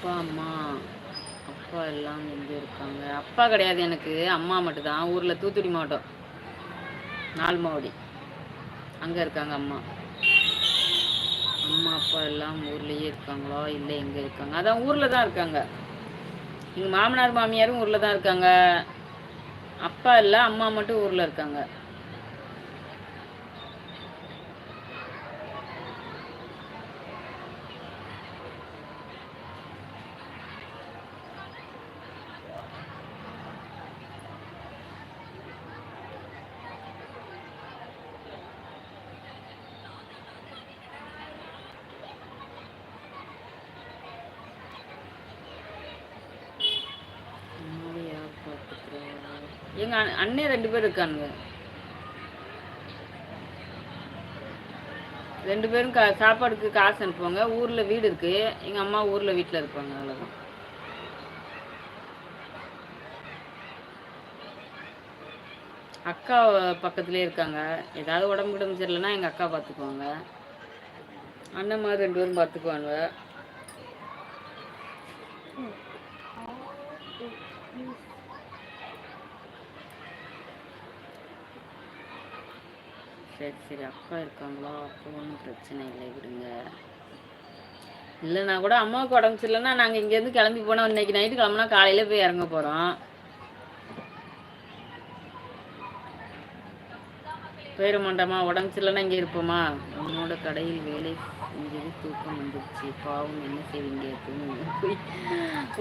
அப்பா அம்மா அப்பா எல்லாம் எங்கே இருக்காங்க? அப்பா கிடையாது எனக்கு, அம்மா மட்டும்தான். ஊரில் தூத்துக்குடி மாவட்டம் நால்மாவடி, அங்கே இருக்காங்க அம்மா. அம்மா அப்பா எல்லாம் ஊர்லேயே இருக்காங்களா இல்லை எங்கே இருக்காங்க? அதான் ஊரில் தான் இருக்காங்க. எங்கள் மாமனார் மாமியாரும் ஊரில் தான் இருக்காங்க. அப்பா இல்லை, அம்மா மட்டும் ஊரில் இருக்காங்க. எங்க அண்ணே 2 பேர் இருக்கானுங்க. 2 பேரும் சாப்பாடுக்கு காசு அனுப்புவாங்க. ஊர்ல வீடு இருக்கு. எங்க அம்மா ஊர்ல வீட்டில் இருப்பாங்க. அவ்வளோதான். அக்கா பக்கத்துலேயே இருக்காங்க. ஏதாவது உடம்பு சரியில்லைன்னா எங்கள் அக்கா பார்த்துக்குவாங்க. அண்ணன் மாதிரி 2 பேரும் பார்த்துக்குவாங்க. சரி சரி, அப்பா இருக்காங்களா? அப்போ ஒன்றும் பிரச்சனை இல்லை, விடுங்க. இல்லைன்னா கூட அம்மாவுக்கு உடம்பு சரியில்லைன்னா நாங்கள் இங்கேருந்து கிளம்பி போனோம். இன்னைக்கு நைட்டு கிளம்புனா காலையில் போய் இறங்க போகிறோம். போயிட மாட்டோமா? உடம்பு சரியில்லைன்னா இங்கே இருப்போமா? உன்னோட கடையில் வேலை செஞ்சது தூக்கம் வந்துடுச்சு. பாவம், என்ன செய்வீங்க?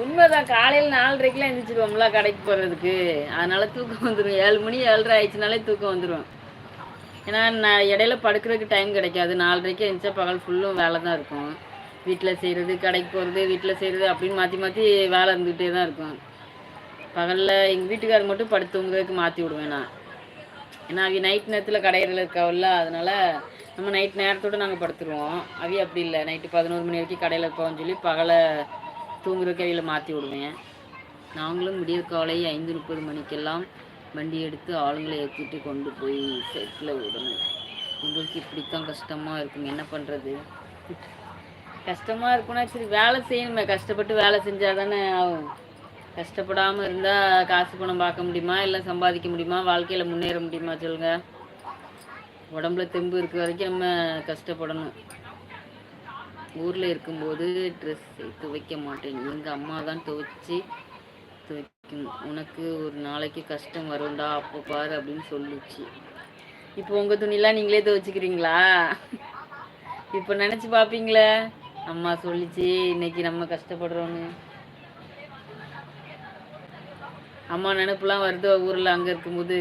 உண்மைதான். காலையில் 4:30க்கெலாம் எழுந்திரிச்சிடுவோம்ல கடைக்கு போகிறதுக்கு. அதனால தூக்கம் வந்துடும். 7 மணி 7:30 ஆயிடுச்சுனாலே தூக்கம் வந்துடும். ஏன்னா நான் இடையில படுக்கிறதுக்கு டைம் கிடைக்காது. 4:30க்கு எழுந்திரிச்சா பகல் ஃபுல்லும் வேலை தான் இருக்கும். வீட்டில் செய்கிறது, கடைக்கு போகிறது, வீட்டில் செய்கிறது அப்படின்னு மாற்றி மாற்றி வேலை இருந்துகிட்டே தான் இருக்கும். பகலில் எங்கள் வீட்டுக்காரர் மட்டும் படுத்துங்கிறதுக்கு மாற்றி விடுவேன் நான். ஏன்னா அவி நைட் நேரத்தில் கடையில் இருக்காவில்ல, அதனால் நம்ம நைட் நேரத்தோடு நாங்கள் படுத்துருவோம். அவி அப்படி இல்லை, நைட்டு 11 மணி வரைக்கும் கடையில் இருப்போம்னு சொல்லி பகலை தூங்குறதுக்கு அவியில் மாற்றி விடுவேன். நாங்களும் விடியற் காலை 5:30 மணிக்கெல்லாம் வண்டி எடுத்து ஆளுங்களை ஏற்றிட்டு கொண்டு போய் செட்டில் விடணும். உங்களுக்கு இப்படித்தான் கஷ்டமாக இருக்குங்க, என்ன பண்ணுறது? கஷ்டமாக இருக்குன்னா சரி, வேலை செய்யணுமே. கஷ்டப்பட்டு வேலை செஞ்சால் தானே ஆகும். கஷ்டப்படாமல் இருந்தால் காசு பணம் பார்க்க முடியுமா? இல்லை சம்பாதிக்க முடியுமா? வாழ்க்கையில் முன்னேற முடியுமா? சொல்லுங்கள். உடம்புல தெம்பு இருக்க வரைக்கும் நம்ம கஷ்டப்படணும். ஊரில் இருக்கும்போது ட்ரெஸ் துவைக்க மாட்டேன், எங்கள் அம்மா தான் துவைக்கும். உனக்கு ஒரு நாளைக்கு கஷ்டம் வரும்டா, அப்போ பாரு அப்படின்னு சொல்லிச்சு. இப்போ உங்கள் துணிலாம் நீங்களே துவைச்சிக்கிறீங்களா? இப்போ நினச்சி பார்ப்பீங்களே, அம்மா சொல்லிச்சு இன்னைக்கு நம்ம கஷ்டப்படுறோன்னு. அம்மா நினைப்புலாம் வருது ஊரில் அங்கே இருக்கும்போது.